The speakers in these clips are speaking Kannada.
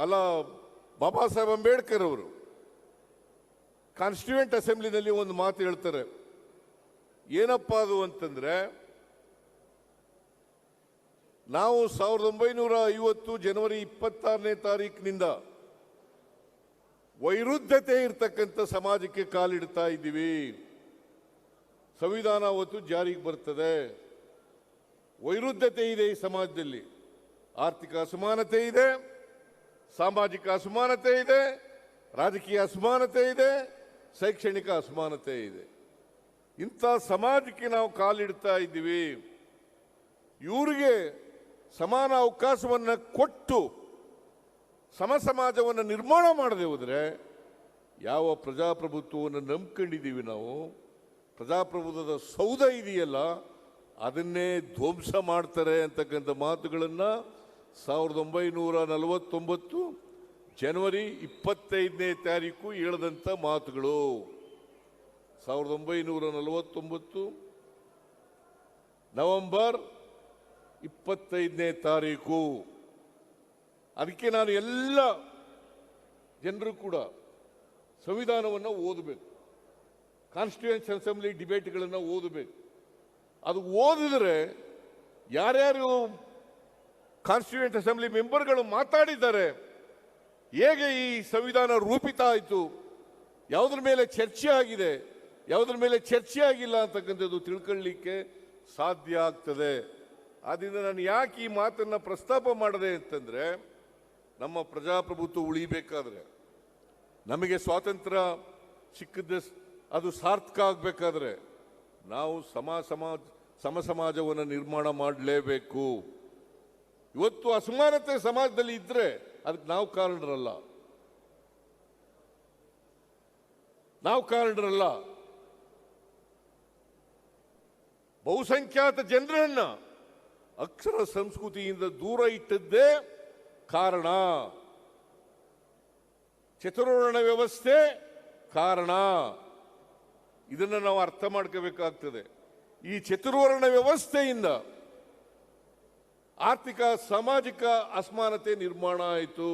ಅಲ್ಲ, ಬಾಬಾ ಸಾಹೇಬ್ ಅಂಬೇಡ್ಕರ್ ಅವರು ಕಾನ್ಸ್ಟಿಟ್ಯೂಯೆಂಟ್ ಅಸೆಂಬ್ಲಿನಲ್ಲಿ ಒಂದು ಮಾತು ಹೇಳ್ತಾರೆ. ಏನಪ್ಪ ಅದು ಅಂತಂದ್ರೆ, ನಾವು 1950 ಜನವರಿ 26ನೇ ತಾರೀಕಿನಿಂದ ವೈರುಧ್ಯತೆ ಇರ್ತಕ್ಕಂಥ ಸಮಾಜಕ್ಕೆ ಕಾಲಿಡ್ತಾ ಇದ್ದೀವಿ. ಸಂವಿಧಾನ ಅವತ್ತು ಜಾರಿಗೆ ಬರ್ತದೆ. ವೈರುಧ್ಯತೆ ಇದೆ ಈ ಸಮಾಜದಲ್ಲಿ. ಆರ್ಥಿಕ ಅಸಮಾನತೆ ಇದೆ, ಸಾಮಾಜಿಕ ಅಸಮಾನತೆ ಇದೆ, ರಾಜಕೀಯ ಅಸಮಾನತೆ ಇದೆ, ಶೈಕ್ಷಣಿಕ ಅಸಮಾನತೆ ಇದೆ. ಇಂಥ ಸಮಾಜಕ್ಕೆ ನಾವು ಕಾಲಿಡ್ತಾ ಇದ್ದೀವಿ. ಇವರಿಗೆ ಸಮಾನ ಅವಕಾಶವನ್ನು ಕೊಟ್ಟು ಸಮ ಸಮಾಜವನ್ನು ನಿರ್ಮಾಣ ಮಾಡದೆ ಹೋದರೆ ಯಾವ ಪ್ರಜಾಪ್ರಭುತ್ವವನ್ನು ನಂಬ್ಕೊಂಡಿದ್ದೀವಿ ನಾವು, ಪ್ರಜಾಪ್ರಭುತ್ವದ ಸೌಧ ಇದೆಯಲ್ಲ ಅದನ್ನೇ ಧ್ವಂಸ ಮಾಡ್ತಾರೆ ಅಂತಕ್ಕಂಥ ಮಾತುಗಳನ್ನು 1949 ಜನವರಿ 25ನೇ ತಾರೀಕು ಹೇಳಿದಂಥ ಮಾತುಗಳು. 1949 ನವೆಂಬರ್ 25ನೇ ತಾರೀಕು. ಅದಕ್ಕೆ ನಾನು ಎಲ್ಲ ಜನರು ಕೂಡ ಸಂವಿಧಾನವನ್ನು ಓದಬೇಕು, ಕಾನ್ಸ್ಟಿಟ್ಯೂಯೆಂಟ್ ಅಸೆಂಬ್ಲಿ ಡಿಬೇಟ್ಗಳನ್ನು ಓದಬೇಕು. ಅದು ಓದಿದ್ರೆ ಯಾರ್ಯಾರು ಕಾನ್ಸ್ಟಿಟ್ಯೂಯೆಂಟ್ ಅಸೆಂಬ್ಲಿ ಮೆಂಬರ್ಗಳು ಮಾತಾಡಿದ್ದಾರೆ, ಹೇಗೆ ಈ ಸಂವಿಧಾನ ರೂಪಿತ ಆಯಿತು, ಯಾವುದ್ರ ಮೇಲೆ ಚರ್ಚೆ ಆಗಿದೆ, ಯಾವುದ್ರ ಮೇಲೆ ಚರ್ಚೆ ಆಗಿಲ್ಲ ಅಂತಕ್ಕಂಥದ್ದು ತಿಳ್ಕೊಳ್ಳಿಕ್ಕೆ ಸಾಧ್ಯ ಆಗ್ತದೆ. ಆದ್ದರಿಂದ ನಾನು ಯಾಕೆ ಈ ಮಾತನ್ನು ಪ್ರಸ್ತಾಪ ಮಾಡಿದೆ ಅಂತಂದರೆ, ನಮ್ಮ ಪ್ರಜಾಪ್ರಭುತ್ವ ಉಳಿಬೇಕಾದ್ರೆ, ನಮಗೆ ಸ್ವಾತಂತ್ರ್ಯ ಸಿಕ್ಕಿದ್ದ ಅದು ಸಾರ್ಥಕ ಆಗಬೇಕಾದ್ರೆ ನಾವು ಸಮ ಸಮಾಜವನ್ನು ನಿರ್ಮಾಣ ಮಾಡಲೇಬೇಕು. ಇವತ್ತು ಅಸಮಾನತೆ ಸಮಾಜದಲ್ಲಿ ಇದ್ರೆ ಅದಕ್ಕೆ ನಾವು ಕಾರಣರಲ್ಲ. ಬಹುಸಂಖ್ಯಾತ ಜನರನ್ನ ಅಕ್ಷರ ಸಂಸ್ಕೃತಿಯಿಂದ ದೂರ ಇಟ್ಟದ್ದೇ ಕಾರಣ. ಚತುರ್ವರ್ಣ ವ್ಯವಸ್ಥೆ ಕಾರಣ. ಇದನ್ನು ನಾವು ಅರ್ಥ ಮಾಡ್ಕೋಬೇಕಾಗ್ತದೆ. ಈ ಚತುರ್ವರ್ಣ ವ್ಯವಸ್ಥೆಯಿಂದ ಆರ್ಥಿಕ ಸಾಮಾಜಿಕ ಅಸಮಾನತೆ ನಿರ್ಮಾಣ ಆಯಿತು,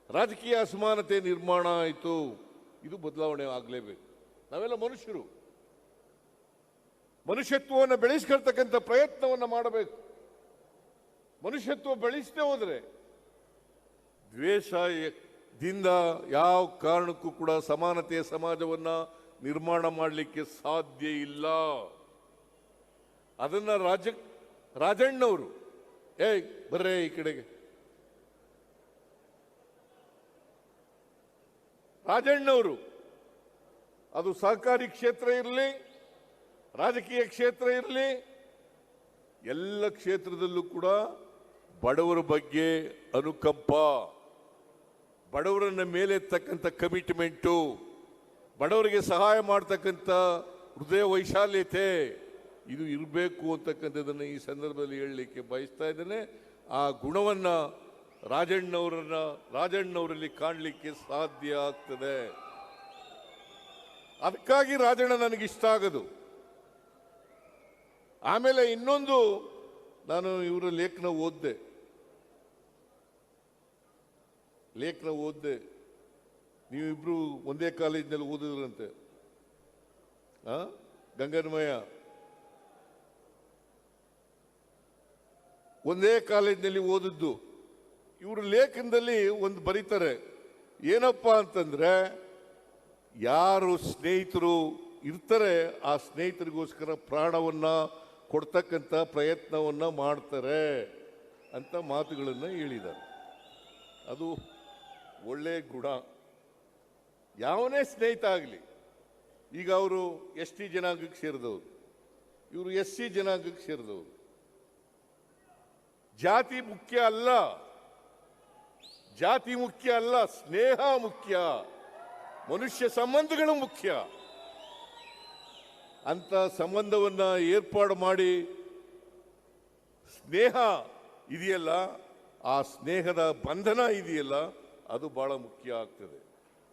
ರಾಜಕೀಯ ಅಸಮಾನತೆ ನಿರ್ಮಾಣ ಆಯಿತು. ಇದು ಬದಲಾವಣೆ ಆಗಲೇಬೇಕು. ನಾವೆಲ್ಲ ಮನುಷ್ಯರು, ಮನುಷ್ಯತ್ವವನ್ನು ಬೆಳೆಸ್ಕೊಳ್ತಕ್ಕಂಥ ಪ್ರಯತ್ನವನ್ನು ಮಾಡಬೇಕು. ಮನುಷ್ಯತ್ವ ಬೆಳೆಸದೆ ಹೋದರೆ ದ್ವೇಷದಿಂದ ಯಾವ ಕಾರಣಕ್ಕೂ ಕೂಡ ಸಮಾನತೆಯ ಸಮಾಜವನ್ನು ನಿರ್ಮಾಣ ಮಾಡಲಿಕ್ಕೆ ಸಾಧ್ಯ ಇಲ್ಲ. ಅದನ್ನ ರಾಜಣ್ಣವರು ಬರ್ರೇ ಈ ಕಡೆಗೆ, ರಾಜಣ್ಣವರು ಅದು ಸಹಕಾರಿ ಕ್ಷೇತ್ರ ಇರಲಿ, ರಾಜಕೀಯ ಕ್ಷೇತ್ರ ಇರಲಿ, ಎಲ್ಲ ಕ್ಷೇತ್ರದಲ್ಲೂ ಕೂಡ ಬಡವರ ಬಗ್ಗೆ ಅನುಕಂಪ, ಬಡವರನ್ನ ಮೇಲೆತ್ತಕ್ಕಂಥ ಕಮಿಟ್ಮೆಂಟು, ಬಡವರಿಗೆ ಸಹಾಯ ಮಾಡ್ತಕ್ಕಂಥ ಹೃದಯ ವೈಶಾಲ್ಯತೆ ಇದು ಇರಬೇಕು ಅಂತಕ್ಕಂಥದ್ದನ್ನು ಈ ಸಂದರ್ಭದಲ್ಲಿ ಹೇಳಲಿಕ್ಕೆ ಬಯಸ್ತಾ ಇದ್ದೇನೆ. ಆ ಗುಣವನ್ನು ರಾಜಣ್ಣವರಲ್ಲಿ ಕಾಣಲಿಕ್ಕೆ ಸಾಧ್ಯ ಆಗ್ತದೆ. ಅದಕ್ಕಾಗಿ ರಾಜಣ್ಣ ನನಗಿಷ್ಟ ಆಗೋದು. ಆಮೇಲೆ ಇನ್ನೊಂದು, ನಾನು ಇವರ ಲೇಖನ ಓದಿದೆ. ನೀವಿಬ್ರು ಒಂದೇ ಕಾಲೇಜಿನಲ್ಲಿ ಓದಿದ್ರಂತೆ, ಗಂಗನ್ಮಯ ಒಂದೇ ಕಾಲೇಜಿನಲ್ಲಿ ಓದಿದ್ದು. ಇವರು ಲೇಖನದಲ್ಲಿ ಒಂದು ಬರೀತಾರೆ, ಏನಪ್ಪ ಅಂತಂದ್ರೆ, ಯಾರು ಸ್ನೇಹಿತರು ಇರ್ತಾರೆ ಆ ಸ್ನೇಹಿತರಿಗೋಸ್ಕರ ಪ್ರಾಣವನ್ನ ಕೊಡ್ತಕ್ಕಂಥ ಪ್ರಯತ್ನವನ್ನ ಮಾಡ್ತಾರೆ ಅಂತ ಮಾತುಗಳನ್ನು ಹೇಳಿದ್ದಾರೆ. ಅದು ಒಳ್ಳೆ ಗುಣ. ಯಾವನೇ ಸ್ನೇಹಿತ ಆಗಲಿ, ಈಗ ಅವರು ST ಜನಾಂಗಕ್ಕೆ ಸೇರಿದವರು, ಇವರು SC ಜನಾಂಗಕ್ಕೆ ಸೇರಿದವರು. ಜಾತಿ ಮುಖ್ಯ ಅಲ್ಲ, ಸ್ನೇಹ ಮುಖ್ಯ, ಮನುಷ್ಯ ಸಂಬಂಧಗಳು ಮುಖ್ಯ. ಅಂತ ಸಂಬಂಧವನ್ನ ಏರ್ಪಾಡು ಮಾಡಿ ಸ್ನೇಹ ಇದೆಯಲ್ಲ, ಆ ಸ್ನೇಹದ ಬಂಧನ ಇದೆಯಲ್ಲ, ಅದು ಬಹಳ ಮುಖ್ಯ ಆಗ್ತದೆ.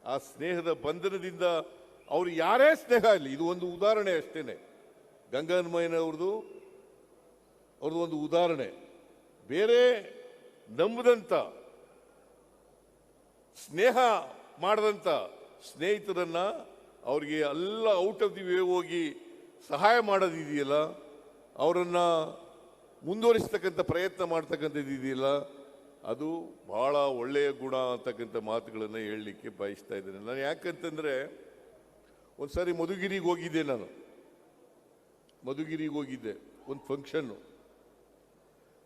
ಆ ಸ್ನೇಹದ ಬಂಧನದಿಂದ ಅವರು ಯಾರೇ ಸ್ನೇಹ ಇಲ್ಲ, ಇದು ಒಂದು ಉದಾಹರಣೆ ಅಷ್ಟೇನೆ. ಗಂಗಾನ್ಮಯ್ಯನವ್ರದ್ದು ಒಂದು ಉದಾಹರಣೆ. ಬೇರೆ ನಂಬದಂತ ಸ್ನೇಹ ಮಾಡದಂಥ ಸ್ನೇಹಿತರನ್ನ ಅವ್ರಿಗೆ ಎಲ್ಲ ಔಟ್ ಆಫ್ ದಿ ವೇ ಹೋಗಿ ಸಹಾಯ ಮಾಡೋದಿದೆಯಲ್ಲ, ಅವರನ್ನು ಮುಂದುವರಿಸ್ತಕ್ಕಂಥ ಪ್ರಯತ್ನ ಮಾಡ್ತಕ್ಕಂಥದ್ದು ಇದೆಯಲ್ಲ, ಅದು ಬಹಳ ಒಳ್ಳೆಯ ಗುಣ ಅಂತಕ್ಕಂಥ ಮಾತುಗಳನ್ನು ಹೇಳಲಿಕ್ಕೆ ಬಯಸ್ತಾ ಇದ್ದೇನೆ ನಾನು. ಯಾಕಂತಂದರೆ ಒಂದು ಸಾರಿ ಮಧುಗಿರಿಗೆ ಹೋಗಿದ್ದೆ ನಾನು. ಮಧುಗಿರಿಗೆ ಹೋಗಿದ್ದೆ, ಒಂದು ಫಂಕ್ಷನ್ನು,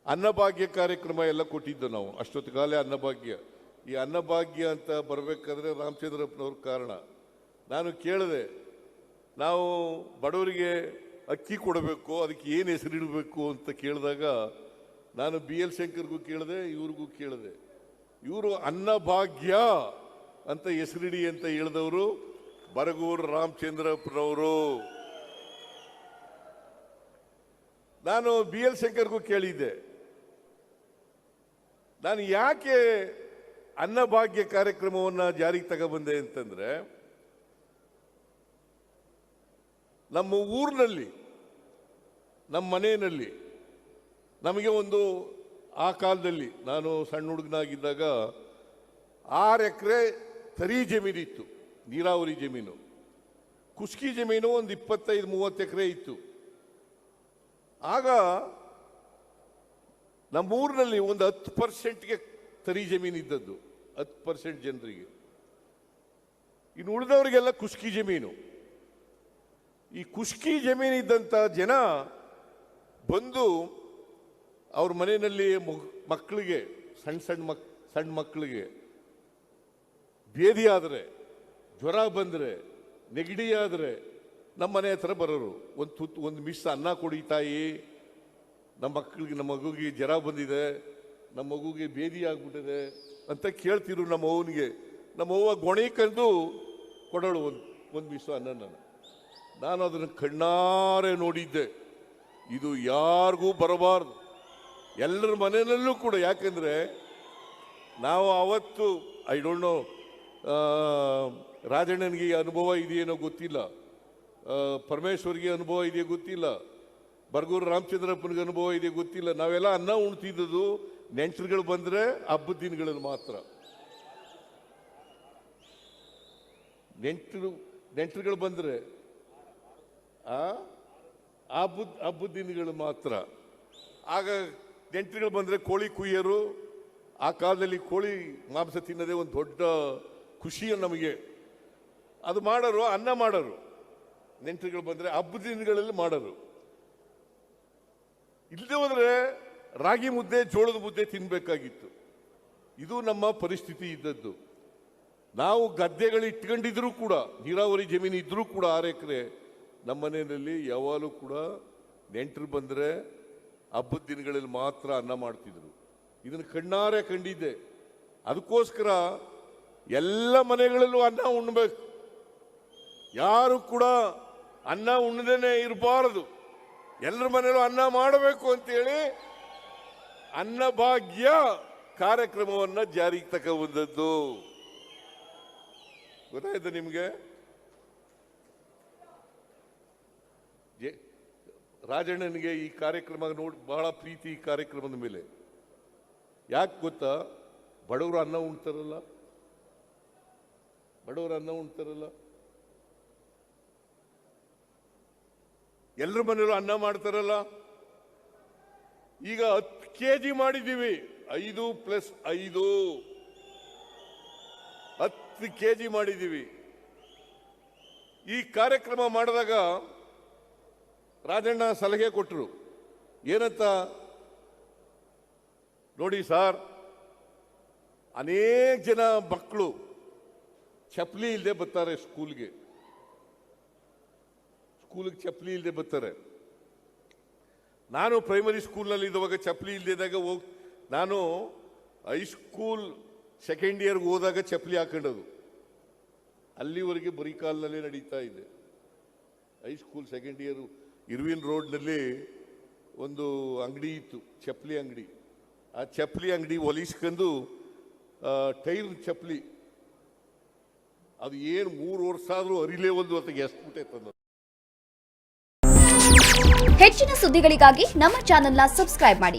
ಅನ್ನಭಾಗ್ಯ ಕಾರ್ಯಕ್ರಮ ಎಲ್ಲ ಕೊಟ್ಟಿದ್ದು ನಾವು. ಅಷ್ಟೊತ್ತು ಕಾಲ ಅನ್ನಭಾಗ್ಯ. ಈ ಅನ್ನಭಾಗ್ಯ ಅಂತ ಬರಬೇಕಾದ್ರೆ ರಾಮಚಂದ್ರಪ್ಪನವ್ರ ಕಾರಣ. ನಾನು ಕೇಳಿದೆ, ನಾವು ಬಡವರಿಗೆ ಅಕ್ಕಿ ಕೊಡಬೇಕು, ಅದಕ್ಕೆ ಏನು ಹೆಸರಿಡಬೇಕು ಅಂತ ಕೇಳಿದಾಗ ನಾನು BL ಶಂಕರ್ಗೂ ಕೇಳಿದೆ, ಇವ್ರಿಗೂ ಕೇಳಿದೆ. ಇವರು ಅನ್ನಭಾಗ್ಯ ಅಂತ ಹೆಸರಿಡಿ ಅಂತ ಹೇಳಿದವರು ಬರಗೂರು ರಾಮಚಂದ್ರಪ್ಪನವರು. ನಾನು BL ಶಂಕರ್ಗೂ ಕೇಳಿದ್ದೆ, ನಾನು ಯಾಕೆ ಅನ್ನಭಾಗ್ಯ ಕಾರ್ಯಕ್ರಮವನ್ನು ಜಾರಿಗೆ ತಗೊಬಂದೆ ಅಂತಂದ್ರೆ, ನಮ್ಮ ಊರಿನಲ್ಲಿ, ನಮ್ಮ ಮನೆಯಲ್ಲಿ ನಮಗೆ ಒಂದು, ಆ ಕಾಲದಲ್ಲಿ ನಾನು ಸಣ್ಣ ಹುಡುಗನಾಗಿದ್ದಾಗ 6 ಎಕರೆ ತರಿ ಜಮೀನಿತ್ತು, ನೀರಾವರಿ ಜಮೀನು. ಕುಸ್ಕಿ ಜಮೀನು ಒಂದು 25-30 ಎಕರೆ ಇತ್ತು. ಆಗ ನಮ್ಮೂರಿನಲ್ಲಿ ಒಂದು 10%ಗೆ ತರಿ ಜಮೀನು ಇದ್ದದ್ದು, 10% ಜನರಿಗೆ. ಇನ್ನು ಉಳಿದವರಿಗೆಲ್ಲ ಕುಸ್ಕಿ ಜಮೀನು. ಈ ಕುಸ್ಕಿ ಜಮೀನು ಇದ್ದಂಥ ಜನ ಬಂದು ಅವ್ರ ಮನೆಯಲ್ಲಿ ಮಕ್ಕಳಿಗೆ, ಸಣ್ಣ ಮಕ್ಕಳಿಗೆ ಭೇದಿ ಆದರೆ, ಜ್ವರ ಬಂದರೆ, ನೆಗಡಿ ಆದರೆ ನಮ್ಮ ಮನೆ ಹತ್ರ ಬರೋರು. ಒಂದು ಮಿಸ್ ಅನ್ನ ಕೊಡಿ ತಾಯಿ, ನಮ್ಮ ಮಗುಗೆ ಜ್ವರ ಬಂದಿದೆ, ನಮ್ಮ ಮಗುಗೆ ಭೇದಿ ಆಗ್ಬಿಟ್ಟಿದೆ ಅಂತ ಕೇಳ್ತಿರು ನಮ್ಮ ಅವ್ವನಿಗೆ. ನಮ್ಮ ಅವ್ವ ಗೊಣೆಕಂದು ಕೊಡೋಳು ಒಂದು ಮಿಸ್ ಅನ್ನ. ನಾನು ಅದನ್ನು ಕಣ್ಣಾರೆ ನೋಡಿದ್ದೆ. ಇದು ಯಾರಿಗೂ ಬರಬಾರ್ದು, ಎಲ್ಲರ ಮನೆಯಲ್ಲೂ ಕೂಡ. ಯಾಕೆಂದರೆ ನಾವು ಅವತ್ತು, ಐ ಡೋಂಟ್ ನೋ, ರಾಜಣ್ಣನಿಗೆ ಅನುಭವ ಇದೆಯೇನೋ ಗೊತ್ತಿಲ್ಲ, ಪರಮೇಶ್ವರ್ಗೆ ಅನುಭವ ಇದೆಯೋ ಗೊತ್ತಿಲ್ಲ, ಬರಗೂರು ರಾಮಚಂದ್ರಪ್ಪನಿಗೆ ಅನುಭವ ಇದೆಯೋ ಗೊತ್ತಿಲ್ಲ. ನಾವೆಲ್ಲ ಅನ್ನ ಉಣ್ತಿದ್ದದ್ದು ನೆಂಟರುಗಳು ಬಂದರೆ ಹಬ್ಬದ ದಿನಗಳಲ್ಲಿ ಮಾತ್ರ. ನೆಂಟರುಗಳು ಬಂದರೆ ಹಬ್ಬದ ದಿನಗಳು ಮಾತ್ರ. ಆಗ ನೆಂಟರುಗಳು ಬಂದರೆ ಕೋಳಿ ಕುಯ್ಯರು. ಆ ಕಾಲದಲ್ಲಿ ಕೋಳಿ ಮಾಂಸ ತಿನ್ನೋದೇ ಒಂದು ದೊಡ್ಡ ಖುಷಿಯ ನಮಗೆ. ಅದು ಮಾಡೋರು, ಅನ್ನ ಮಾಡೋರು. ನೆಂಟರುಗಳು ಬಂದರೆ ಹಬ್ಬದ ದಿನಗಳಲ್ಲಿ ಮಾಡೋರು. ಇಲ್ಲದೆ ಹೋದರೆ ರಾಗಿ ಮುದ್ದೆ, ಜೋಳದ ಮುದ್ದೆ ತಿನ್ನಬೇಕಾಗಿತ್ತು. ಇದು ನಮ್ಮ ಪರಿಸ್ಥಿತಿ ಇದ್ದದ್ದು. ನಾವು ಗದ್ದೆಗಳು ಇಟ್ಕೊಂಡಿದ್ರೂ ಕೂಡ, ನೀರಾವರಿ ಜಮೀನು ಇದ್ರೂ ಕೂಡ 6 ಎಕರೆ, ನಮ್ಮ ಮನೆಯಲ್ಲಿ ಯಾವಾಗಲೂ ಕೂಡ ನೆಂಟರು ಬಂದರೆ ಹಬ್ಬದ ದಿನಗಳಲ್ಲಿ ಮಾತ್ರ ಅನ್ನ ಮಾಡ್ತಿದ್ರು. ಇದನ್ನು ಕಣ್ಣಾರೆ ಕಂಡಿದ್ದೆ. ಅದಕ್ಕೋಸ್ಕರ ಎಲ್ಲ ಮನೆಗಳಲ್ಲೂ ಅನ್ನ ಉಣ್ಣಬೇಕು. ಯಾರು ಕೂಡ ಅನ್ನ ಉಣ್ಣದೇನೆ ಇರಬಾರದು, ಎಲ್ಲರ ಮನೆಯಲ್ಲೂ ಅನ್ನ ಮಾಡಬೇಕು ಅಂತೇಳಿ ಅನ್ನಭಾಗ್ಯ ಕಾರ್ಯಕ್ರಮವನ್ನು ಜಾರಿಗೆ ತಗೊಂಡದ್ದು. ಗೊತ್ತಾಯ್ತು ನಿಮಗೆ? ರಾಜಣ್ಣನಿಗೆ ಈ ಕಾರ್ಯಕ್ರಮ ನೋಡಿ ಬಹಳ ಪ್ರೀತಿ. ಈ ಕಾರ್ಯಕ್ರಮದ ಮೇಲೆ ಯಾಕೆ ಗೊತ್ತಾ? ಬಡವರು ಅನ್ನ ಉಣ್ತಾರಲ್ಲ, ಎಲ್ಲರ ಮನೆಯಲ್ಲೂ ಅನ್ನ ಮಾಡ್ತಾರಲ್ಲ. ಈಗ 10 kg ಮಾಡಿದ್ದೀವಿ, 5+5 10 kg ಮಾಡಿದ್ದೀವಿ. ಈ ಕಾರ್ಯಕ್ರಮ ಮಾಡಿದಾಗ ರಾಜಣ್ಣ ಸಲಹೆ ಕೊಟ್ಟರು. ಏನಂತ ನೋಡಿ ಸರ್, ಅನೇಕ ಜನ ಮಕ್ಕಳು ಚಪ್ಪಲಿ ಇಲ್ಲದೆ ಬರ್ತಾರೆ ಸ್ಕೂಲ್ಗೆ ಚಪ್ಪಲಿ ಇಲ್ಲದೆ ಬರ್ತಾರೆ. ನಾನು ಪ್ರೈಮರಿ ಸ್ಕೂಲ್ನಲ್ಲಿ ಇದ್ದಾಗ ಚಪ್ಪಲಿ ಇಲ್ಲದಿದ್ದಾಗ ನಾನು ಹೈಸ್ಕೂಲ್ ಸೆಕೆಂಡ್ ಇಯರ್ಗೆ ಹೋದಾಗ ಚಪ್ಪಲಿ ಹಾಕೊಂಡದು. ಅಲ್ಲಿವರೆಗೆ ಬರೀ ಕಾಲ್ನಲ್ಲೇ ನಡೀತಾ ಇದೆ. ಹೈಸ್ಕೂಲ್ ಸೆಕೆಂಡ್ ಇಯರ್ ಇರ್ವಿನ್ ರೋಡ್ನಲ್ಲಿ ಒಂದು ಅಂಗಡಿ ಇತ್ತು, ಚಪ್ಪಲಿ ಅಂಗಡಿ. ಆ ಚಪ್ಪಲಿ ಅಂಗಡಿ ಹೊಲಿಸ್ಕೊಂಡು ಟೈರ್ ಚಪ್ಪಲಿ, ಅದು ಏನು 3 ವರ್ಷ ಆದರೂ ಅರಿಲೇ ಒಂದು ಹೊತ್ತಿಗೆ ಎಸ್ಬಿಟ್ಟೆ. ಹೆಚ್ಚಿನ ಸುದ್ದಿಗಳಿಗಾಗಿ ನಮ್ಮ ಚಾನೆಲ್ನ ಸಬ್ಸ್ಕ್ರೈಬ್ ಮಾಡಿ.